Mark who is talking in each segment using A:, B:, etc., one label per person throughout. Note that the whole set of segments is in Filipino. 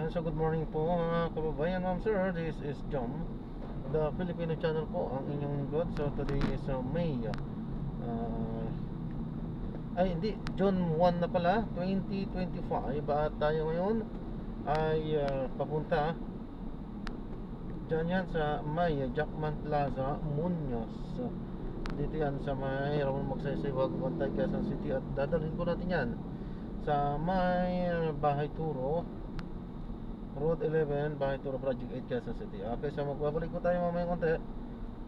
A: Ayan, so good morning po mga kababayan, ma'am sir. This is John, the Filipino channel po, ang inyong God. So today is May ay hindi, June 1 na pala, 2025. At tayo ngayon ay papunta dyan yan sa may Jackman Plaza, Muñoz. Dito yan sa may Ramon Magsaysay, Wagwantay, Quezon City. At dadalhin po natin yan sa may Bahay Turo, Road 11, Bahay Turo, Project 8, Quezon City. Okay, so magbabalik po tayo mamaya konti.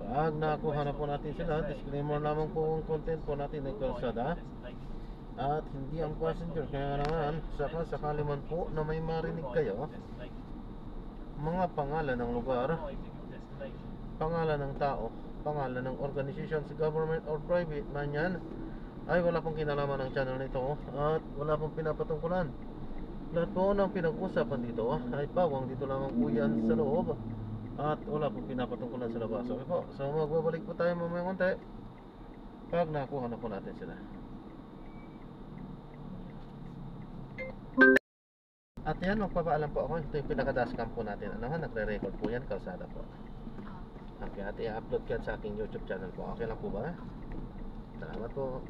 A: Pag nakuha na po natin sila, disclaimer lamang po ang content po natin ay kalsada at hindi ang passenger. Kaya naman, sakali man po na may marinig kayo, mga pangalan ng lugar, pangalan ng tao, pangalan ng organizations, government or private man yan, ay wala pong kinalaman ng channel nito at wala pong pinapatungkulan. Lahat po ng pinag-usapan dito ay pawang dito lamang po yan sa loob at wala pong pinapatungkulan sa labas. Okay po, so magbabalik po tayo mamaya konti pag nakuha na po natin sila. At yan, magpapaalam po ako. Ito yung pinaka-dashcam po natin. Nagre-record po yan, kalsada po. Okay, at i-upload yan sa aking YouTube channel po. Okay lang po ba? Salamat po.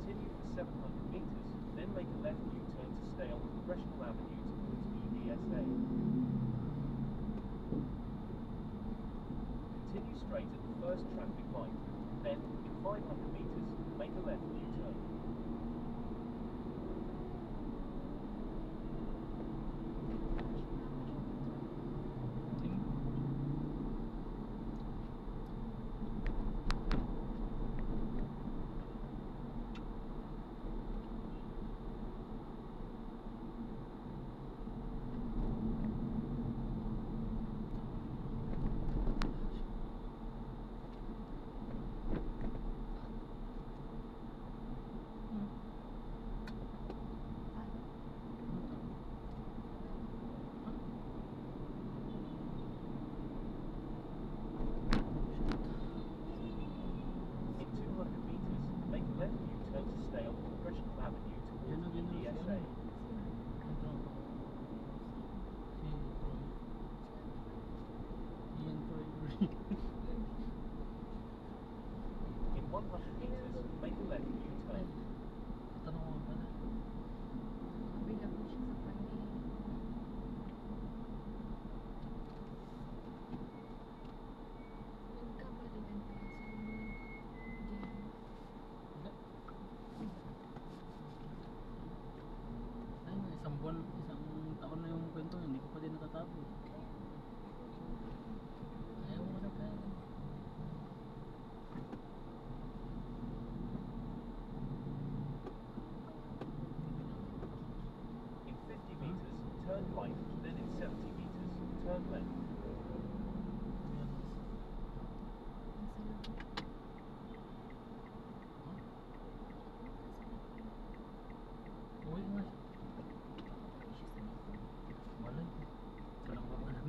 B: Continue for 700 meters, then make a left U-turn to stay on Congressional Avenue towards EDSA. Continue straight at the first traffic light, then, in 500 meters, make a left U-turn.
C: Isang taon na yung kwento, hindi ko pa din natatapos. Ayaw mo na kaya.
B: In 50 meters, turn right, then in 70 meters, turn left.
C: Uwi nga. Malay. Walang makalam.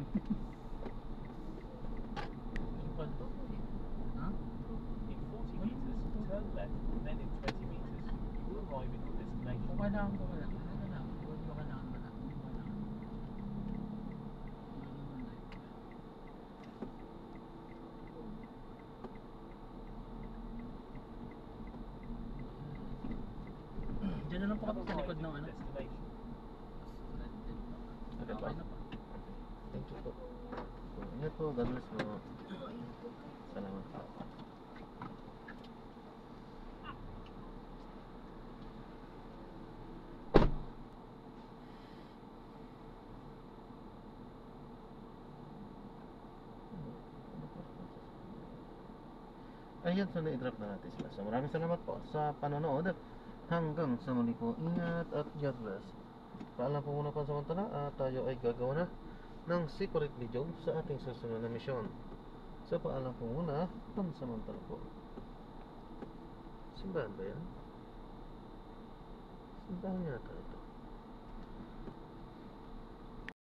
C: Ipad. Ha?
B: In 40 meters, turn left, then in 20 meters, you will arrive at your destination.
C: Kung kailangan ko wala. Huwag mo kailangan wala. Diyan na lang po kami sa likod ng ano.
A: Okay pa.
C: na po.
A: Thank you po. Ingat po, God bless po. Salamat po. Ayan, so na-drop na natin sila. So maraming salamat po sa panonood. Hanggang sa muli po. Ingat at God bless. Paalam po muna pansamantala at tayo ay gagawa na ng secret video sa ating susunod na misyon. So paalam po muna pansamantala po. Simbahan ba yan? Simbahan yata.